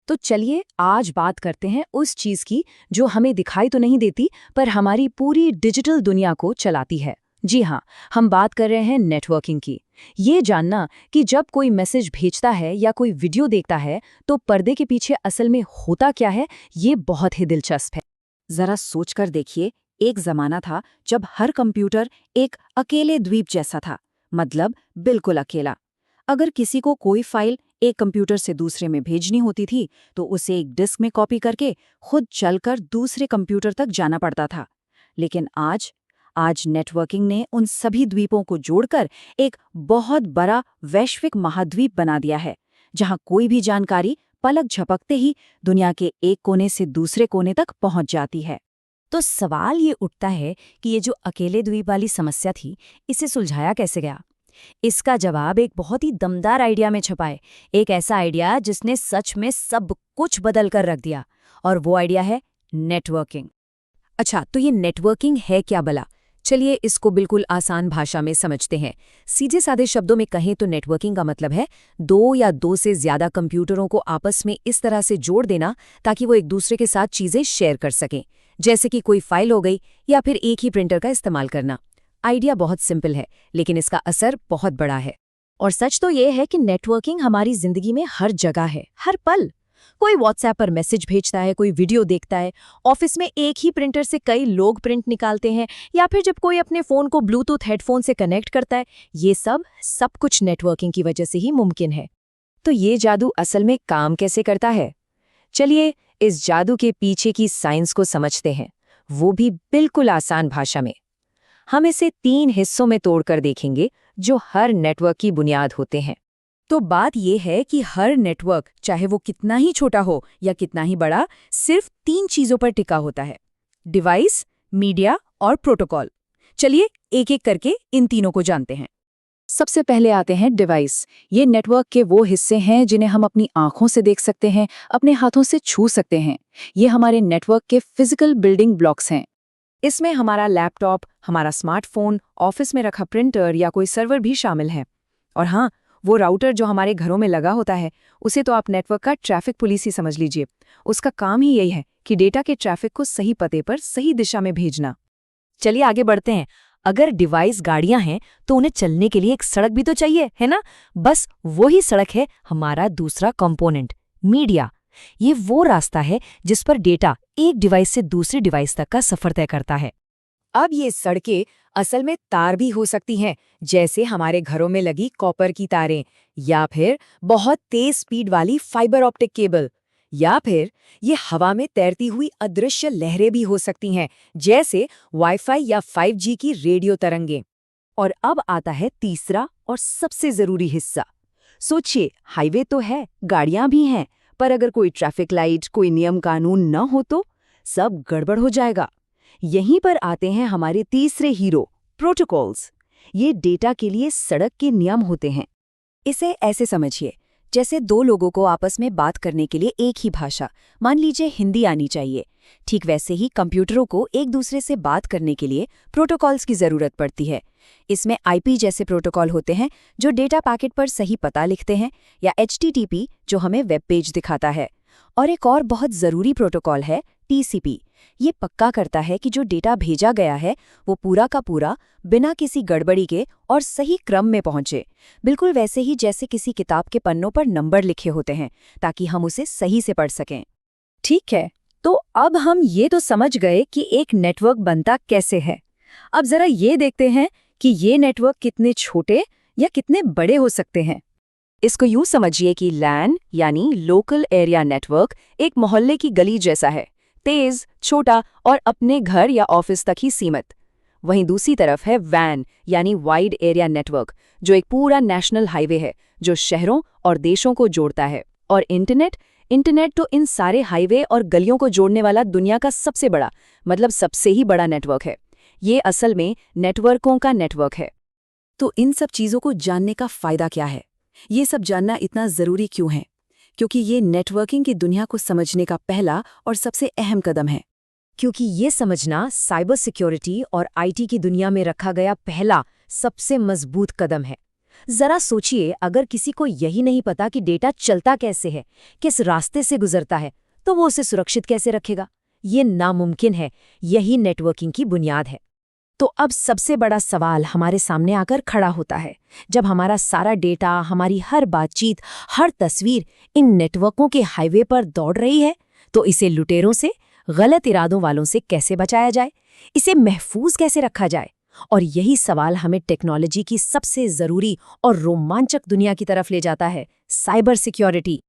तो चलिए आज बात करते हैं उस चीज की जो हमें दिखाई तो नहीं देती पर हमारी पूरी डिजिटल दुनिया को चलाती है। जी हाँ, हम बात कर रहे हैं नेटवर्किंग की। ये जानना कि जब कोई मैसेज भेजता है या कोई वीडियो देखता है तो पर्दे के पीछे असल में होता क्या है, ये बहुत ही दिलचस्प है। जरा सोचकर देखिए, एक जमाना था जब हर कंप्यूटर एक अकेले द्वीप जैसा था। मतलब बिल्कुल अकेला। अगर किसी को कोई फाइल एक कंप्यूटर से दूसरे में भेजनी होती थी तो उसे एक डिस्क में कॉपी करके खुद चलकर दूसरे कंप्यूटर तक जाना पड़ता था। लेकिन आज नेटवर्किंग ने उन सभी द्वीपों को जोड़कर एक बहुत बड़ा वैश्विक महाद्वीप बना दिया है, जहां कोई भी जानकारी पलक झपकते ही दुनिया के एक कोने से दूसरे कोने तक पहुंच जाती है। तो सवाल ये उठता है कि ये जो अकेले द्वीप वाली समस्या थी, इसे सुलझाया कैसे गया? इसका जवाब एक बहुत ही दमदार आइडिया में छुपा है। एक ऐसा आइडिया जिसने सच में सब कुछ बदल कर रख दिया। और वो आइडिया है नेटवर्किंग। अच्छा, तो ये नेटवर्किंग है क्या भला? चलिए इसको बिल्कुल आसान भाषा में समझते हैं। सीधे साधे शब्दों में कहें तो नेटवर्किंग का मतलब है दो या दो से ज्यादा कंप्यूटरों को आपस में इस तरह से जोड़ देना ताकि वो एक दूसरे के साथ चीजें शेयर कर सकें, जैसे कि कोई फाइल हो गई या फिर एक ही प्रिंटर का इस्तेमाल करना। आइडिया बहुत सिंपल है, लेकिन इसका असर बहुत बड़ा है। और सच तो ये है कि नेटवर्किंग हमारी जिंदगी में हर जगह है, हर पल। कोई व्हाट्सएप पर मैसेज भेजता है, कोई वीडियो देखता है, ऑफिस में एक ही प्रिंटर से कई लोग प्रिंट निकालते हैं, या फिर जब कोई अपने फोन को ब्लूटूथ हेडफोन से कनेक्ट करता है। ये सब कुछ नेटवर्किंग की वजह से ही मुमकिन है। तो ये जादू असल में काम कैसे करता है? चलिए इस जादू के पीछे की साइंस को समझते हैं, वो भी बिल्कुल आसान भाषा में। हम इसे 3 हिस्सों में तोड़कर देखेंगे जो हर नेटवर्क की बुनियाद होते हैं। तो बात यह है कि हर नेटवर्क, चाहे वो कितना ही छोटा हो या कितना ही बड़ा, सिर्फ 3 चीजों पर टिका होता है: डिवाइस, मीडिया और प्रोटोकॉल। चलिए एक एक करके इन तीनों को जानते हैं। सबसे पहले आते हैं डिवाइस। ये नेटवर्क के वो हिस्से हैं जिन्हें हम अपनी आंखों से देख सकते हैं, अपने हाथों से छू सकते हैं। ये हमारे नेटवर्क के फिजिकल बिल्डिंग ब्लॉक्स हैं। इसमें हमारा लैपटॉप, हमारा स्मार्टफोन, ऑफिस में रखा प्रिंटर या कोई सर्वर भी शामिल है। और हाँ, वो राउटर जो हमारे घरों में लगा होता है, उसे तो आप नेटवर्क का ट्रैफिक पुलिस ही समझ लीजिए। उसका काम ही यही है कि डेटा के ट्रैफिक को सही पते पर सही दिशा में भेजना। चलिए आगे बढ़ते हैं। अगर डिवाइस गाड़ियां हैं तो उन्हें चलने के लिए एक सड़क भी तो चाहिए, है ना? बस वही सड़क है हमारा दूसरा कंपोनेंट, मीडिया। ये वो रास्ता है जिस पर डेटा एक डिवाइस से दूसरे डिवाइस तक का सफर तय करता है। अब ये सड़कें असल में तार भी हो सकती हैं, जैसे हमारे घरों में लगी कॉपर की तारें, या फिर बहुत तेज स्पीड वाली फाइबर ऑप्टिक केबल, या फिर ये हवा में तैरती हुई अदृश्य लहरें भी हो सकती हैं, जैसे वाईफाई या 5G की रेडियो तरंगें। और अब आता है तीसरा और सबसे जरूरी हिस्सा। सोचिए, हाईवे तो है, गाड़ियां भी हैं, पर अगर कोई ट्रैफिक लाइट, कोई नियम कानून न हो तो सब गड़बड़ हो जाएगा। यहीं पर आते हैं हमारे तीसरे हीरो, प्रोटोकॉल्स। ये डेटा के लिए सड़क के नियम होते हैं। इसे ऐसे समझिए, जैसे दो लोगों को आपस में बात करने के लिए एक ही भाषा, मान लीजिए हिंदी आनी चाहिए, ठीक वैसे ही कंप्यूटरों को एक दूसरे से बात करने के लिए प्रोटोकॉल्स की जरूरत पड़ती है। इसमें आईपी जैसे प्रोटोकॉल होते हैं जो डेटा पैकेट पर सही पता लिखते हैं, या एचटीटीपी जो हमें वेब पेज दिखाता है। और एक और बहुत जरूरी प्रोटोकॉल है टीसीपी। ये पक्का करता है कि जो डेटा भेजा गया है वो पूरा का पूरा बिना किसी गड़बड़ी के और सही क्रम में पहुंचे, बिल्कुल वैसे ही जैसे किसी किताब के पन्नों पर नंबर लिखे होते हैं, ताकि हम उसे सही से पढ़ सकें। ठीक है, तो अब हम ये तो समझ गए कि एक नेटवर्क बनता कैसे है। अब जरा ये देखते हैं कि ये नेटवर्क कितने छोटे या कितने बड़े हो सकते हैं। इसको यूं समझिए कि लैन यानी लोकल एरिया नेटवर्क एक मोहल्ले की गली जैसा है, तेज, छोटा और अपने घर या ऑफिस तक ही सीमित। वहीं दूसरी तरफ है वैन यानी वाइड एरिया नेटवर्क, जो एक पूरा नेशनल हाईवे है जो शहरों और देशों को जोड़ता है। और इंटरनेट तो इन सारे हाईवे और गलियों को जोड़ने वाला दुनिया का सबसे बड़ा, मतलब सबसे ही बड़ा नेटवर्क है। ये असल में नेटवर्कों का नेटवर्क है। तो इन सब चीजों को जानने का फायदा क्या है? ये सब जानना इतना जरूरी क्यों है? क्योंकि ये नेटवर्किंग की दुनिया को समझने का पहला और सबसे अहम कदम है। क्योंकि ये समझना साइबर सिक्योरिटी और आईटी की दुनिया में रखा गया पहला सबसे मजबूत कदम है। जरा सोचिए, अगर किसी को यही नहीं पता कि डेटा चलता कैसे है, किस रास्ते से गुजरता है, तो वो उसे सुरक्षित कैसे रखेगा? ये नामुमकिन है। यही नेटवर्किंग की बुनियाद है। तो अब सबसे बड़ा सवाल हमारे सामने आकर खड़ा होता है। जब हमारा सारा डेटा, हमारी हर बातचीत, हर तस्वीर इन नेटवर्कों के हाईवे पर दौड़ रही है, तो इसे लुटेरों से, गलत इरादों वालों से कैसे बचाया जाए? इसे महफूज कैसे रखा जाए? और यही सवाल हमें टेक्नोलॉजी की सबसे ज़रूरी और रोमांचक दुनिया की तरफ ले जाता है, साइबर सिक्योरिटी।